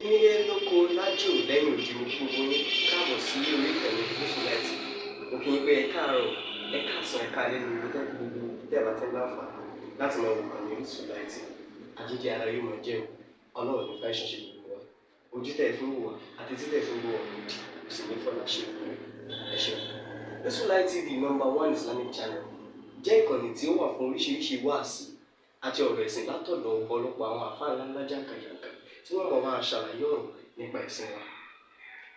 nílé lóko lájò lẹ́yìn òdi mo kí gbogbo yín káàbọ̀ sí orí ìkànnì Yusufullahi. Mo kí yín pé ẹ káàárọ̀ ẹ káàsán ẹ káalẹ́ ní ibi tẹ́lẹ̀ gbogbo tẹ́ ẹ bá tẹ́ láǹfààní láti máa wò ìkànnì Yusufullahi. Àjíjẹ ara yóò máa jẹun ọlọ́run ní fẹ́ ṣẹ̀ṣẹ̀ gbogbo wa ojú tẹ̀ fún wò wá àti tí tẹ̀ fún wò wá lòdì kò sì ní fọ́nà ṣe ẹ ṣeun. Yusufullahi TV #1 Islamic channel jẹ́ ìkànnì tí ó wà fún oríṣiríṣi wáàsí àti ọ̀rọ̀ ẹ̀sìn látọ̀dọ̀ ọ̀pọ̀lọpọ̀ àwọn àfáà ńláńlá jàǹkàjàǹkà tí wọ́n mọ̀ máa ṣàlàyé ọ̀rọ̀ nípa ẹ̀sìn wa.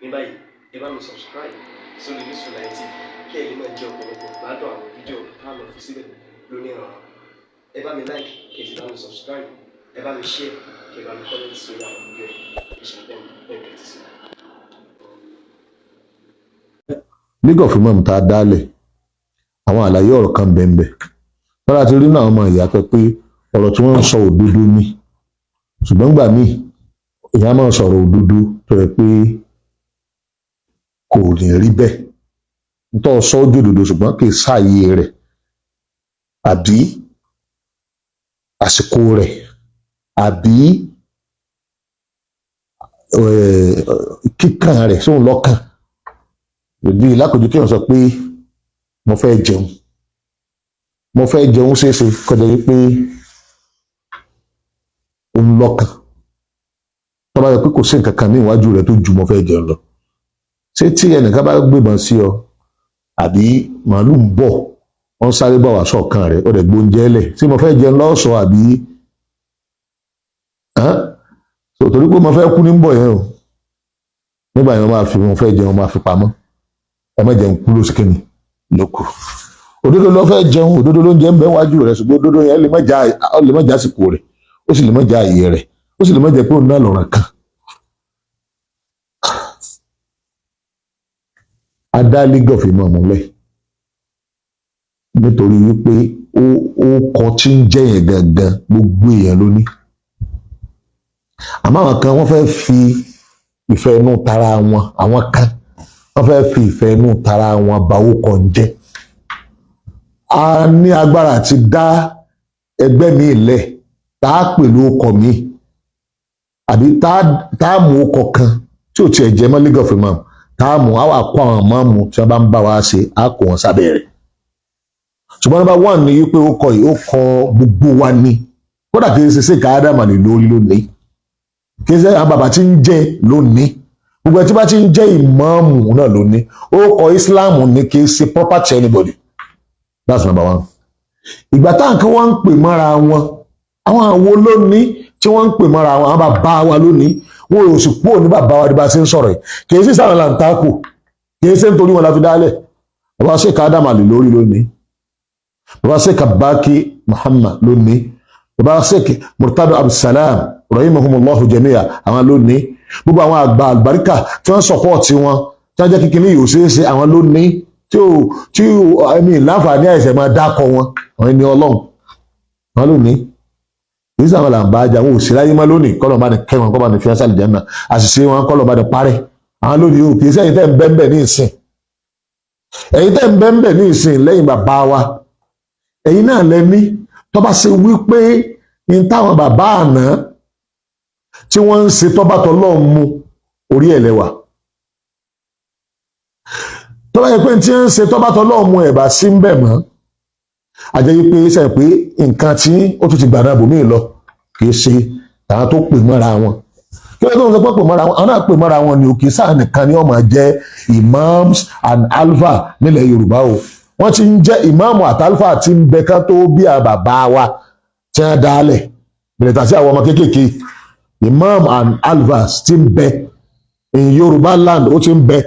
Ní báyìí ẹ bá mi subscribe sórí Yusufullahi TV kí ẹ lè máa jẹ ọ̀pọ̀lọpọ̀ gbádùn àwọn fídíò táwọn fi síbẹ̀ lónìí ọ̀rọ̀. Ẹ bá mi like kí ẹ sì bá mi subscribe, ẹ bá mi share kí ẹ bá mi comment sórí àwọn fídíò yìí kí ṣe bẹ́ẹ̀ bẹ́ẹ̀ ti sí. League of Imam tá a dálẹ̀ àwọn àlàyé ọ̀rọ̀ kan bẹ́ẹ̀ lọ́la ti rí náà ọmọ ìyá pé ọ̀rọ̀ tí wọ́n ń sọ òdodo ni ṣùgbọ́n gbà míì èèyàn máa ń sọ̀rọ̀ òdodo tó yẹ pé kò ní rí bẹ́ẹ̀ nítorí sọ ojú òdodo ṣùgbọ́n kì í sáàyè rẹ̀ àbí àsìkò rẹ̀ àbí kíkàn rẹ̀ sóun lọ́kàn bí lákòójú kí wọ́n sọ pé mo fẹ́ jẹun ṣeéṣe kọjá wípé òun lọ́kàn tó bá yẹ pé kò sí nǹkan kan ní ìwájú rẹ̀ tó ju mo fẹ́ jẹun lọ ṣé tí ẹnìkan bá gbébọn sí ọ àbí màálù ń bọ̀ wọ́n sáré bá wà sọ̀kan rẹ̀ ó dẹ̀ gbóúnjẹ lẹ̀ tí mo fẹ́ jẹun lọ́sọ̀ọ́ àbí torí pé mo fẹ́ kú ní bọ̀ yẹn o nígbà yẹn mo fẹ́ jẹun máa fi pamọ́ ẹ má jẹun kú lóṣù kìíní lóko òdodo ló fẹ́ jẹun òdodo ló ń jẹ ń bẹ wájú rẹ̀ ṣùgbọ́n òdodo yẹn lè má já àsìkò rẹ̀ ó sì lè má já àyè rẹ̀ ó sì lè má jẹ pé òun náà lọ́ràn kan. Adá League of Imam múlẹ̀ nítorí wípé ó kọ tí ń jẹ́ yẹn gangan gbogbo èèyàn ló ní àmọ́ àwọn kan wọ́n fẹ́ fi ìfẹ́ inú tara wọn àwọn kan wọ́n fẹ́ fi ìfẹ́ inú tara wọn báwo kan jẹ́ a ní agbára àti dá ẹgbẹ́ mi lẹ̀ tá a pẹ̀lú ọkọ̀ mi àbí tá a mú ọkọ̀ kan tí ò tiẹ̀ jẹ́ mọ́ League of Imam tá a mú àwọn àkó àwọn máàmù tí wọ́n bá ń bá wa ṣe á kó wọn sábẹ́ rẹ̀ ṣùgbọ́n number one ni wípé ó kọ yìí ó kọ gbogbo wa ní kódà kì í ṣe ṣe káádámà ní lórí lónìí kì í ṣe àwọn bàbá tí ń jẹ lónìí gbogbo ẹ tí bá ti ń jẹ́ ìmáàmù náà lónìí ó kọ Islam ní kì í ṣe property anybody. That's number one. Ìgbà táwọn kan wọ́n ń pè mọ́ra wọn àwọn àwo lónìí tí wọ́n ń pè mọ́ra wọn àwọn bàbá wa lónìí wọn ò sì kúrò ní bàbá wa bá a ṣe ń sọ̀rọ̀ yìí kì í sí sáwọn làǹtàkù kì í ṣe nítorí wọn la fi dálẹ̀ bàbá Sheikh Adam Ali lórí lónìí bàbá Sheikh Abaki Muhammad lónìí bàbá Sheikh Murtado Abdulsalam rahimahumullahu jami'a àwọn lónìí gbogbo àwọn àgbà àlùbáríkà tí wọ́n sọ̀pọ̀tì wọn tí wọ́n jẹ́ kíkiní yìí ò ṣeé ṣe àwọn lónìí tí ẹ̀mí láǹfààní àìsàn máa dákọ̀ wọn àwọn ẹni ọlọ́run wọn lónìí kì í sáwọn làǹbá ajá wọn ò sí láyé má lónìí kọ́lọ̀ bá ní kẹ́ wọn kọ́ bá ní fi ẹ́sà lìjẹ́ náà àṣìṣe wọn kọ́lọ̀ bá ní parẹ́ àwọn lónìí ò kì í sẹ́yìn tẹ́ ń bẹ́ńbẹ̀ ní ìsìn ẹ̀yin tẹ́ ń bẹ́ńbẹ̀ ní ìsìn lẹ́yìn bàbá wa ẹ̀yin náà lẹ́ní tó bá ṣe wípé ní táwọn bàbá àná tí wọ́n ń ṣe tọ́ba tọ́lọ́ mu orí ẹ̀ lẹ́wà tọ́ba yẹ pé tí ń ṣe tọ́ba tọ́lọ́ mu ẹ̀bà sí ń bẹ̀ mọ́ àjẹ́ yí pé ṣe pé nǹkan tí ó tún ti gbà náà bòmíì lọ kì í ṣe àwọn tó pè mọ́ra wọn kí ló tó ń sọ pé pè mọ́ra wọn àwọn náà pè mọ́ra wọn ni òkè sáà nìkan ni wọ́n máa jẹ́ imams and alfa nílẹ̀ Yorùbá o wọ́n ti ń jẹ́ ìmáàmù àti alfa tí ń bẹ ká tó bí a bàbá wa tí wọ́n dálẹ̀ bẹ̀rẹ̀ tàṣí àwọn ọmọ kéékèèké imam and alfa tí ń bẹ in Yorùbá land ó ti ń bẹ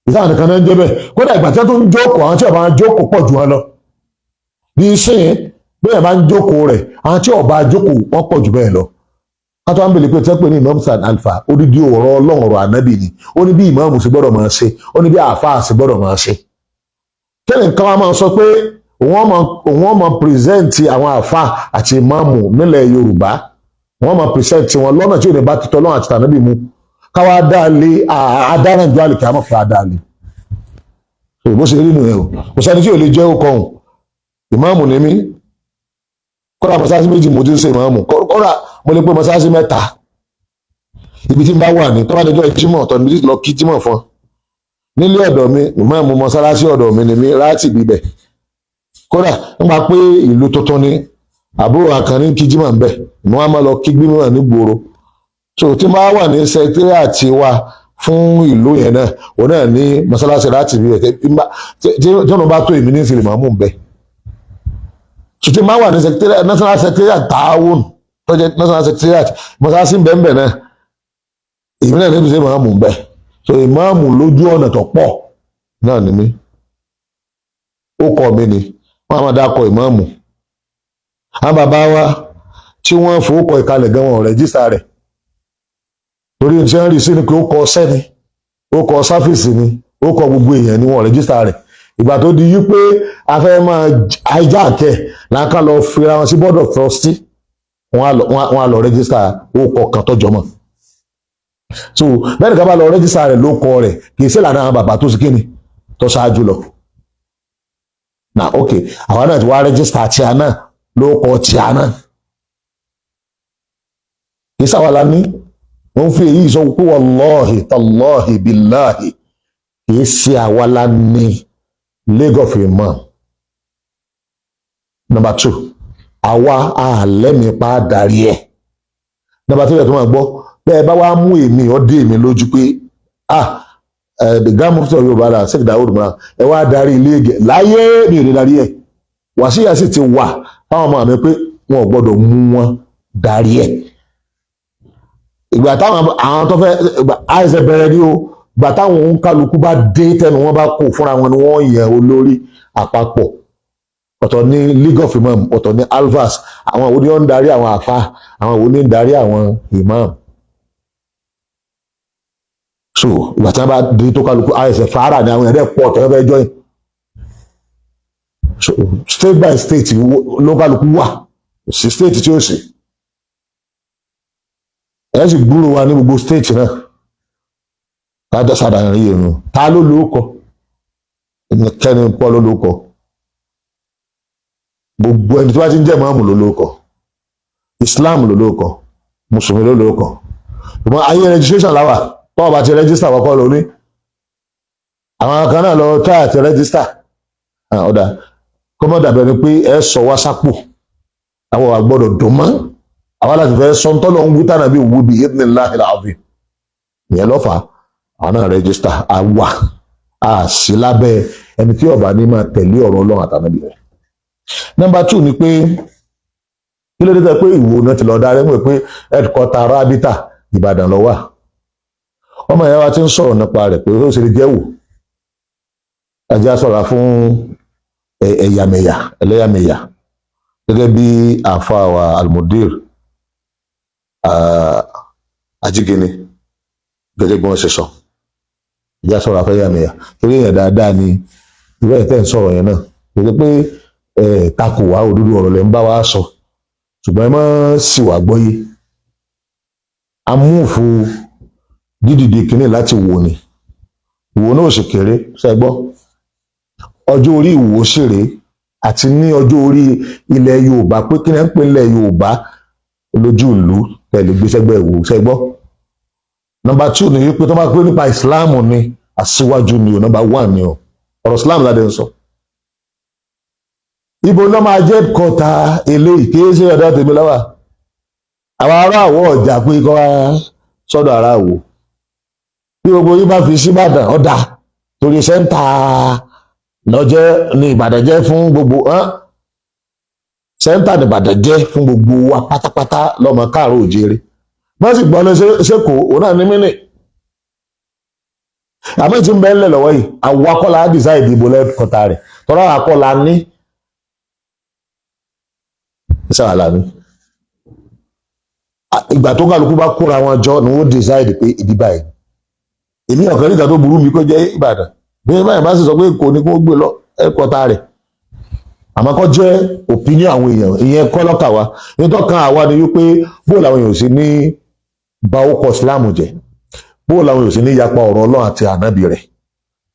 ìsáà nìkan náà ń jẹ́ bẹ́ẹ̀ kódà ìgbà tí wọ́n tó ń jókòó àwọn tí ọba jókòó pọ̀ jù wọn lọ bí iṣẹ́ yẹn bẹ́ẹ̀ máa ń jókòó rẹ̀ àwọn tí ọba jókòó wọ́n pọ̀ jù bẹ́ẹ̀ lọ kátó à ń bèèrè pé tí wọ́n pè ní imam san alfa odidi ọ̀rọ̀ Ọlọ́run ọ̀rọ̀ ànábì ni ó ní bí ìmáàmù sì gbọ́dọ̀ máa ṣe ó ní bí àáfàá sì gbọ́dọ̀ máa ṣe kẹ́lẹ̀ nǹkan wa máa sọ pé òun máa pírẹsẹ̀ǹtì àwọn àáfàá àti ìmáàmù nílẹ̀ Yorùbá wọ́n máa pírẹsẹ̀ǹtì wọn lọ́nà tí ò ní bá ti tọ́lọ́run àti tànábì mu káwá dáálé adáranjọ àlìkà àmọ́ fún adáálé bó ṣe rí nìyẹn o kò sẹ́ni tí ò lè jẹ́ òkò ọ̀hún ìmáàmù ní mí kọ́ra mọ́sáàsì méjì mo ti ń ṣe ìmáàmù kọ́ra mo lè pé mọ́sáàsì mẹ́ta ibi tí n bá wà ní tọ́ba dẹjọ́ ìjímọ̀ ọ̀tọ̀ níbi tí lọ kí jímọ̀ fún nílé ọ̀dọ̀ mi ìmáàmù mọ́sálásí ọ̀dọ̀ mi ni mi láti bíbẹ̀ kódà nípa pé ìlú tuntun ni àbúrò àkànní kí jímọ̀ ń bẹ̀ mo wá máa lọ kí gbímọ̀ ní gbòòrò so tí n bá wà ní sẹkítírìàtì wa fún ìlú yẹn náà òun náà ní mọ́sálásí láti bíbẹ̀ tí ọ̀nà bá tó èmi ní ìfìlè màmú ń bẹ̀ so tí n bá wà ní national secretariat Ta'awun tó jẹ́ national secretariat mọ́sálásí ń bẹ̀ ń bẹ̀ náà èmi náà níbi tí màmú ń bẹ̀ so ìmáàmù lójú ọ̀nà tó pọ̀ náà ni mí ó kọ́ mi ni wọ́n á máa dákọ̀ ìmáàmù àwọn bàbá wa tí wọ́n fowókọ ìkalẹ̀ gan wọn rẹ́jísítà rẹ̀ torí iṣẹ́ ń rí sí ni pé ó kọ sẹ́ni ó kọ sáfìsì ni ó kọ gbogbo èèyàn ni wọn rẹ́jísítà rẹ̀ ìgbà tó di yí pé a fẹ́ máa hijackẹ́ láǹkà lọ fira wọn sí board of trustee wọn á lọ rẹ́jísítà ó kọ kan tọ́jọ́ mọ́ so bẹ́ẹ̀ ni ká bá lọ rẹ́jísítà rẹ̀ ló kọ rẹ̀ kì í sí ìlànà àwọn bàbá tó sì kíni tó ṣáájú lọ na ok àwọn náà ti wá rẹ́jísítà tíá náà ló kọ tíá náà kì í sáwàlá ní wọ́n fi èyí sọ pé wallahi tallahi billahi kì í sí àwàlá ní League of Imam. Number 2 àwa àlẹ́mìípa darí ẹ̀. Number 3 ẹ̀ tó máa gbọ́ bẹ́ẹ̀ bá wá mú èmi ọdẹ mi lójú pé the Grand Mufti of Yorùbá náà Sheikh Daud Umar ẹ wá darí ilé ẹ̀gẹ̀ láyé mi ò lè darí ẹ̀ wàsíyà sì ti wà fáwọn ọmọ mi pé wọn ò gbọ́dọ̀ mú wọn darí ẹ̀ ìgbà táwọn àwọn tó fẹ́ àìsàn bẹ̀rẹ̀ ní o ìgbà táwọn òǹkàlùkù bá dé tẹnu wọn bá kó fúnra wọn ni wọ́n yẹ olórí àpapọ̀ ọ̀tọ̀ ní League of Imam ọ̀tọ̀ ní alvas àwọn òní ó ń darí àwọn àfa àwọn òní ń darí àwọn imam so ìgbà tí wọ́n bá dé tó kálukú àìsàn fàárà ni àwọn ẹ̀rẹ́ pọ̀ tó fẹ́ join so state by state ló kálukú wà sí state tí ó sì ẹ̀ sì gbúrò wa ní gbogbo state náà kájọ sàdáyàn yìí nù ta ló lóókọ kẹ́ni pọ́ ló lóókọ gbogbo ẹni tí wọ́n ti ń jẹ́ mọ́ọ̀mù ló lóókọ Islam ló lóókọ mùsùlùmí ló lóókọ ìmọ̀ ayé registration láwà tọ́wọ́ bá ti register wọ́pọ̀ lóní àwọn kan náà lọ táyà ti register ọ̀dà kọ́mọ́ dàbẹ̀ ni pé ẹ sọ wá sápò àwọn àgbọ̀dọ̀ dùn mọ́ àwọn láti fẹ́ sọ tọ́lọ̀ ń wí tànà bí òwú bí idhnillahi al-azim ìyẹn lọ́fà àwọn náà rẹ́gísítà àwà àṣì lábẹ́ ẹni tí ọba ní máa tẹ̀lé ọ̀rọ̀ Ọlọ́run àtànábì rẹ̀. Number 2 ni pé kí ló dé tẹ́ pé Ìwó náà ti lọ darí mọ̀ pé headquarter Rábítà Ìbàdàn ló wà ọmọ ìyá wa ti ń sọ̀rọ̀ nípa rẹ̀ pé ó ṣe lè jẹ́ wò ajá sọ̀rọ̀ fún ẹlẹ́yàmẹ̀yà gẹ́gẹ́ bí àáfàá wa Al-Mudir Ajígini gẹ́gẹ́ bí wọ́n ṣe sọ ìjà sọ̀rọ̀ afẹ́yàmẹ̀yà torí èèyàn dáadáa ni ìwé ẹ̀tẹ́ ń sọ̀rọ̀ yẹn náà kò pé takò wá òdodo ọ̀rọ̀ lẹ́ ń bá wa sọ ṣùgbọ́n ẹ má sì wá gbọ́yé amúfù dídìde kínní láti wò ni Ìwó náà sì kéré ṣẹgbọ́ ọjọ́ orí Ìwó ṣèré àti ní ọjọ́ orí ilẹ̀ Yorùbá pé kí ni ẹ ń pè ilẹ̀ Yorùbá lójú ìlú tẹ̀lé gbéṣẹ́gbẹ́ Ìwó ṣẹgbọ́. Number 2 ni wípé tó bá pé nípa ìsìláàmù ni aṣíwájú ni o number 1 ni o ọ̀rọ̀ ìsìláàmù ládé ń sọ. Ibo náà máa jẹ́ kọta eléyìí kí ṣe ọ̀dọ́ tèmi lọ́wọ́ àwọn ará àwọ̀ ọ̀jà pé kọ́ wá sọ́dọ̀ ará àwò bí gbogbo yín bá fi síbàdàn ọ̀dà torí sẹ́ńtà lọ́jẹ́ ní Ìbàdàn jẹ́ fún gbogbo sẹ́ńtà ní Ìbàdàn jẹ́ fún gbogbo wa pátápátá lọ́mọ káàró òjèrè wọ́n sì gbọ́ lọ sẹ́kọ̀ọ́ òun náà ní mínì àmì tí ń bẹ́ ńlẹ̀ lọ́wọ́ yìí àwọn akọ́lá àdìsá ìdìbò lẹ́kọ̀ọ́ta rẹ̀ tọ́lá akọ́lá ní ìsàlá ní ìgbà tó kálukú bá kóra wọn jọ ni wọ́n decide pé ìdìbà yìí èmi ọ̀kan nígbà tó burú mi kó jẹ́ Ìbàdàn bí báyìí bá sì sọ pé kò ní kó gbé lọ ẹ̀kọ́ta rẹ̀ àmọ́ kọ́ jẹ́ opinion àwọn èèyàn ìyẹn kọ́ lọ́kà wa nítorí kan àwa ni wípé bó làwọn èèyàn sì ní bà orúkọ ìsìláàmù jẹ́ bó làwọn èèyàn sì ní yapa ọ̀rọ̀ Ọlọ́run àti ànábì rẹ̀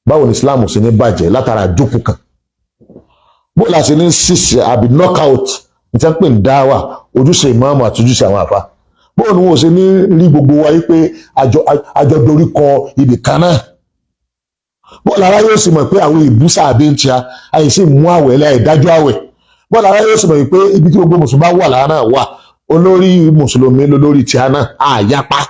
báwo ni ìsìláàmù sì ní bàjẹ́ látara jókòó kan bó la sì ní sísè àbí knockout níta pé ń dá wà ojúṣe ìmáàmù àti ojúṣe àwọn àfa bóun ni wọn ò ṣe ní rí gbogbo wa yí pé àjọ dorí kọ ibì kan náà bọ́ọ̀lù ara yóò sì mọ̀ pé àwọn ìbúsà àbí ń tia àìsí mú àwẹ̀ lẹ́ ìdájọ́ àwẹ̀ bọ́ọ̀lù ara yóò sì mọ̀ pé ibi tí gbogbo mùsùlùmí bá wà lára náà wà olórí mùsùlùmí lólórí tia náà àyapa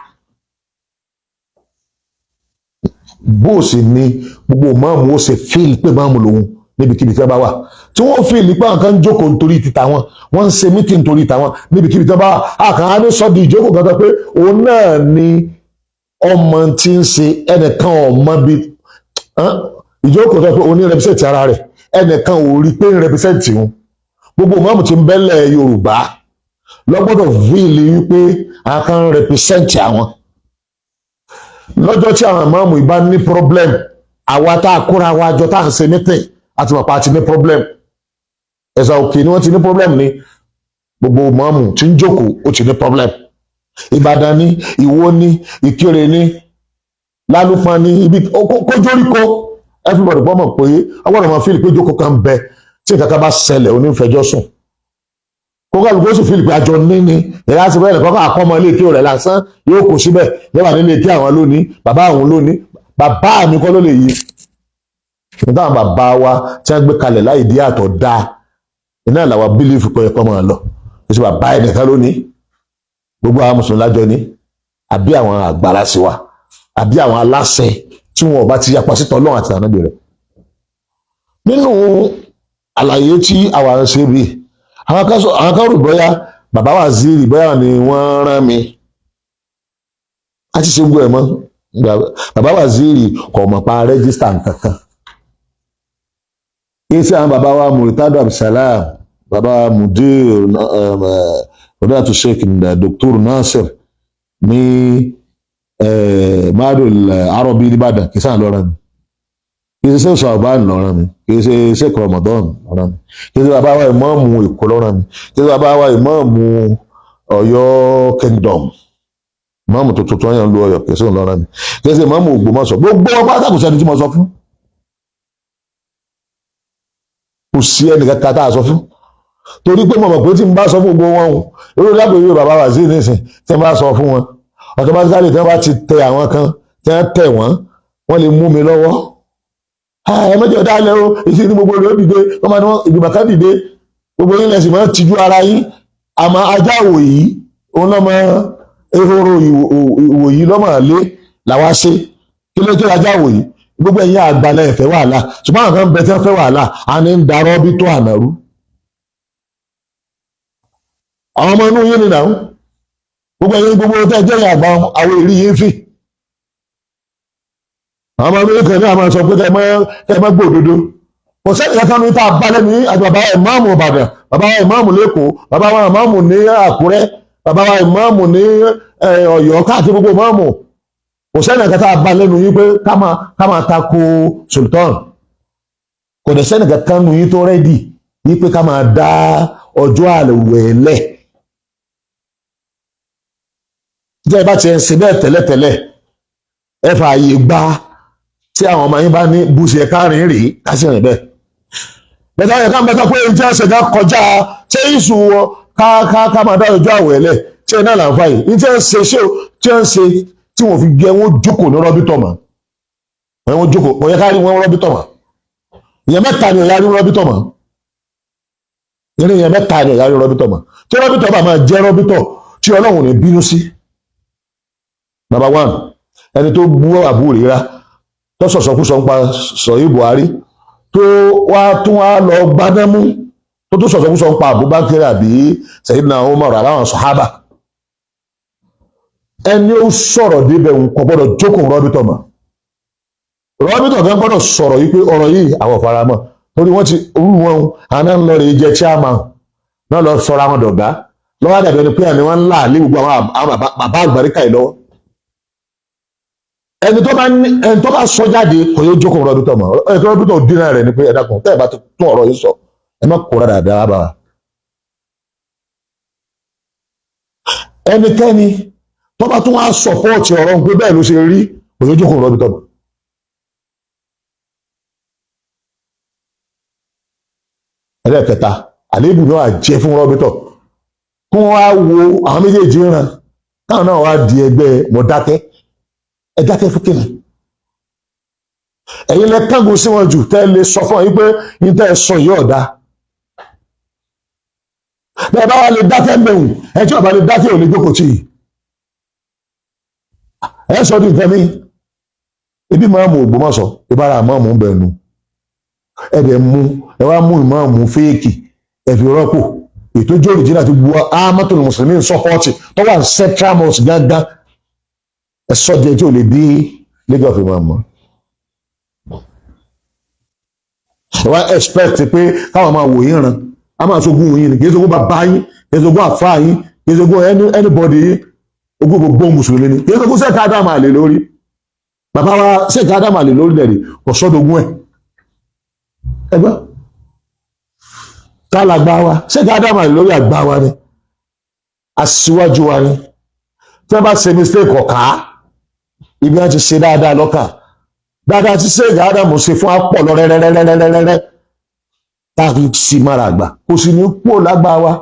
bó sì ni gbogbo máàmù ó ṣe fíìlì pé máàmù lòun níbikíbi tí wọ́n bá wà tí wọ́n fíìlì pé àwọn kan ń jókòó nítorí títa wọn wọ́n ń ṣe mítì nítorí tàwọn níbikíbi tí wọ́n bá wà àkàn á ní sọ́ọ̀dì ìjókòó kan tó pé òun náà ni ọmọ tí ń ṣe ẹnìkan ọmọ bíi ìjókòó tó pé òun ní rẹpísẹ́ǹtì ara rẹ̀ ẹnìkan ò rí pé ń rẹpísẹ́ǹtì òun gbogbo máàmù tí ń bẹ́lẹ̀ Yorùbá lọ́gbọ́dọ̀ fíìlì wípé àwọn kan ń rẹpísẹ́ǹtì àwọn lọ́jọ́ tí àwọn ìmáàmù ìbá ní problem àwa tá a kóra wa jọ tá à ń ṣe meeting àti màpá ti ní problem ẹ̀sà òkè ni wọ́n ti ní problem ni gbogbo ìmáàmù tí ń jókòó ó ti ní problem Ìbàdàn ní Ìwó ní Ìkirè ní Lálùpọ̀ ní ibi kójóríkó everybody gbọ́ mọ̀ pé ọgbọ́dọ̀ máa fíìlì pé jókòó kan bẹ tí nǹkan kan bá ṣẹlẹ̀ onífẹjọ́ sùn kókàlùkù ó sì fíìlì pé àjọ níní ìyá àti bẹ́ẹ̀ nìkan àkọ́mọ ilé ìké rẹ̀ lásán yóò kó síbẹ̀ yẹ́wà nílé ìké àwọn lónìí bàbá àwọn lónìí bàbá mi kọ́ ló lè yí nígbà àwọn bàbá wa tí wọ́n gbé kalẹ̀ láì dí àtọ̀ dáa iná làwa bílífù pé ẹ̀kọ́ máa lọ èsì bàbá ẹnìkan lónìí gbogbo àwọn mùsùlùmí lájọ ní àbí àwọn àgbàlá sí wa àbí àwọn aláṣẹ tí wọn ò bá ti yapa sí tọ́lọ́run àti ànábì rẹ̀ nínú àlàyé tí àwa ń ṣe bíi àwọn kan rò bóyá bàbá Waziri bóyá ni wọ́n rán mi a ti ṣe gbogbo ẹ̀ mọ́ bàbá Waziri kò mọ̀ pa rẹ́gísítà kankan kí sí àwọn bàbá wa Muritadu Abdulsalam bàbá Mudir Odatu Sheikh Dr. Nasir ní Madul Arabi Ìbàdàn kì í sáà lọ́rọ̀ mi kì í ṣe Ṣàbán lọ́rọ̀ mi kì í ṣe Sheikh Ramadan lọ́rọ̀ mi kì í ṣe bàbá wa ìmáàmù Èkó lọ́rọ̀ mi kì í ṣe bàbá wa ìmáàmù Ọ̀yọ́ Kingdom ìmáàmù tuntun tó yàn lu Ọ̀yọ́ kì í ṣe lọ́rọ̀ mi kì í ṣe ìmáàmù Ògbómọ̀ṣọ́ gbogbo ọba àtàkùn sẹ́ni tí mo sọ fún kò sí ẹnìkan tá a sọ fún torí pé mo mọ̀ pé tí n bá sọ fún gbogbo wọn irú lágbègbè bàbá Waziri nísìn tí n bá sọ fún wọn automatically tí wọ́n bá ti tẹ àwọn kan tí wọ́n tẹ̀ wọ́n lè mú mi lọ́wọ́ ẹ mẹ́jọ dálẹ́ o ìṣe ní gbogbo rẹ̀ dìde wọ́n máa ní wọ́n ìgbìmọ̀ kan dìde gbogbo yín lẹ́sìn máa tijú ara yín àmọ́ ajá òwòyí òun lọ́mọ ehoro ìwòyí lọ́mọ lé làwa ṣe kí ló jẹ́ ajá òwòyí gbogbo ẹ̀yin àgbàlẹ̀ ẹ̀fẹ́ wàhálà ṣùgbọ́n àwọn kan bẹ tí wọ́n fẹ́ wàhálà a ní ń darọ́ bí tó ànàrú àwọn ọmọ inú yín ni náà gbogbo ẹ̀yin gbogbo tẹ́ jẹ́ àgbà àwọn èrí yín fì àwọn ọmọ inú kan ní àwọn sọ pé kẹ́ ẹ mọ́ gbòdodo kò sẹ́ni kankan ní tá a bá lẹ́nu àti bàbá wa ìmáàmù Ìbàdàn bàbá wa ìmáàmù lẹ́kọ̀ọ́ bàbá wa ìmáàmù ní Àkúrẹ́ bàbá wa ìmáàmù ní Ọ̀yọ́ káàkiri gbogbo ìmáàmù kò sẹ́ni kankan tá a bá lẹ́nu yín pé ká máa tako sultan kò dẹ̀ sẹ́ni kankan nù yín tó rẹ́dì yín pé ká máa dá ọjọ́ àwẹ̀ lẹ̀ jẹ́ bá ti ẹ̀ ń ṣe bẹ́ẹ̀ tẹ́lẹ̀tẹ́lẹ̀ ẹ fààyè gbà tí àwọn ọmọ yín bá ní bùṣe káàrin rèé kásì rìn bẹ́ẹ̀ bẹ́ẹ̀ táwọn ẹ̀ka mẹ́ta pé ní tí wọ́n ṣẹ̀dá kọjá ṣé ìṣù wọn ká máa dá ọjọ́ àwẹ̀ lẹ̀ tí ẹ̀ náà là ń fà yìí ní tí wọ́n ṣe tí wọ́n ṣe tí wọ́n fi gẹ wọ́n jókòó ní rọ́bítọ̀ mọ́ wọ́n jókòó wọ́n yẹ ká rí wọn rọ́bítọ̀ mọ́ ìyẹn mẹ́ta ni ọ̀yá rí rọ́bítọ̀ mọ́ ìyẹn mẹ́ta ni ọ̀yá rí rọ́bítọ̀ mọ́ tí rọ́bítọ̀ bá máa jẹ́ rọ́bítọ̀ tí Ọlọ́run ní bínú sí. Number one ẹni tó bú àbúrò rírá tó sọ̀sọ̀kúsọ ń pa sọ̀yí Buhari tó wá tún wá lọ gbanámú tó tún sọ̀sọ̀kúsọ ń pa Abubakar àbí Sayyidina Umar àbáwọn sọ̀hábà ẹni ó sọ̀rọ̀ débẹ̀ ń kọ́ gbọ́dọ̀ jókòó rọ́bítọ̀ mọ́ rọ́bítọ̀ kan gbọ́dọ̀ sọ̀rọ̀ yìí pé ọ̀rọ̀ yìí àwọn faramọ́ torí wọ́n ti orú wọn àná ń lọ rè jẹ chairman náà lọ sọ̀rọ̀ àwọn dọ̀gá lọ́wọ́ àdàbí ẹni pé àní wọ́n ń láàlé gbogbo àwọn bàbá àgbàríkà yìí lọ́wọ́ ẹni tó bá sọ jáde kò yóò jókòó rọ́bítọ̀ mọ́ rọ́bítọ̀ dínà rẹ̀ ni pé ẹ̀dá kan tẹ́ ẹ̀ bá tún ọ̀rọ̀ yìí sọ ẹ má kóra dáadáa bá wa ẹnikẹ́ni tó bá tún wá sọ̀pọ̀tì ọ̀rọ̀ pé bẹ́ẹ̀ ló ṣe rí kò yóò jókòó rọ́bítọ̀ mọ́. ẹlẹ́ẹ̀kẹta àléébù náà jẹ́ fún rọ́bítọ̀ kí wọ́n wá wo àwọn méjèèjì ràn táwọn náà wá di ẹgbẹ́ mo dákẹ́ ẹ dákẹ́ fún kíni ẹ̀yin lẹ kángun sí wọn jù tẹ́ lè sọ fún ọ yín pé yín tẹ́ ẹ sọ yìí ọ̀dà bẹ́ẹ̀ bá wà lè dákẹ́ mẹ́wùn ẹ tí ọba lè dákẹ́ ò lè jókòó tì í ẹ sọ di nǹkan mi ebi máàmù Ògbómọ̀ṣọ́ ìbára máàmù ń bẹ̀nu ẹ dẹ̀ mú ẹ wá mú ìmáàmù fẹ́ẹ̀kì ẹ fi rọ́pò ètò ìjọ òrìjìnà ti bu Ahmadul Muslimin sọ́pọ́ọ̀tì tó wà central mosque gángan ẹ sọ jẹ tí ò lè bí Lagos fi máa mọ ẹ wá expect pé káwọn máa wò yín ran a máa sogún yín ni kì í sogún bàbá yín kì í sogún àfáà yín kì í sogún anybody yín ogún gbogbo mùsùlùmí ni kì í sogún sẹ́ka ádámà lè lórí bàbá wa sẹ́ka ádámà lè lórí lẹ́rìí kò sọ́dọ̀gún ẹ̀ ẹgbẹ́ kálàgbà wa sẹ́ka ádámà lè lórí àgbà wa ni aṣíwájú wa ni tí wọ́n bá ṣe mistake ọ̀ká ibi wọn ti ṣe dáadáa lọ́kà dáadáa ti ṣe ìgbà ádámù ṣe fún apọ̀ lọ rẹ́rẹ́rẹ́rẹ́rẹ́rẹ́ táàfi sí mara àgbà kò sì ní pò lágbà wa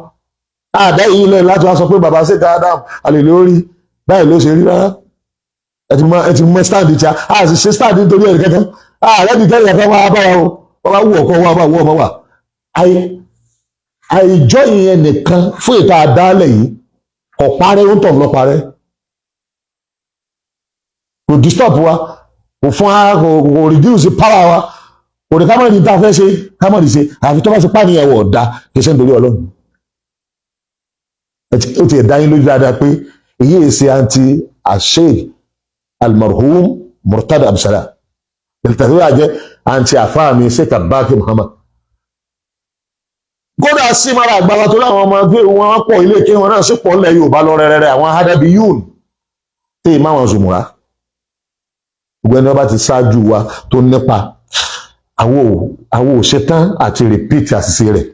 àdá yìí lẹ́yìn láti wá sọ pé bàbá ṣe ká ádámù àlè lórí báyìí ló ṣe rí rárá ẹ ti mọ stand tí a sì ṣe stand nítorí ẹ̀rí kẹ́kẹ́ ààrẹ ti tẹ́lẹ̀ kẹ́kẹ́ wá bára o wọ́n bá wù ọkọ wá bá wù ọmọ wà àìjọ ìyẹn nìkan fún ìta àdálẹ̀ yìí kò parẹ́ ó tọ̀ lọ parẹ́ kò disturb wa kò fún wa kò reduce power wa kò ní kámọ́ni tá a fẹ́ ṣe kámọ́ni ṣe àfi tó bá ti pàníyàn wọ̀ ọ̀dà kì í ṣe nítorí Ọlọ́run ó ti ẹ̀dá yín lójú dáadáa pé èyí èsì àǹtí Sheikh almarhum Murtada Abdulsalam ìtàkùrọ̀ àjẹ́ àǹtí àfáàmì Sheikh Abaki Muhammad kódà sí mara àgbàlá tó láwọn ọmọ gbé wọn pọ̀ ilé kí wọn náà sì pọ̀ lẹ̀ Yorùbá lọ rẹ̀rẹ̀rẹ̀ àwọn hadabi yún tí ì máwọn zùmùrà gbogbo ẹni wọn bá ti ṣáájú wa tó nípa àwọn ò ṣetán àti rìpíìtì àṣìṣe rẹ̀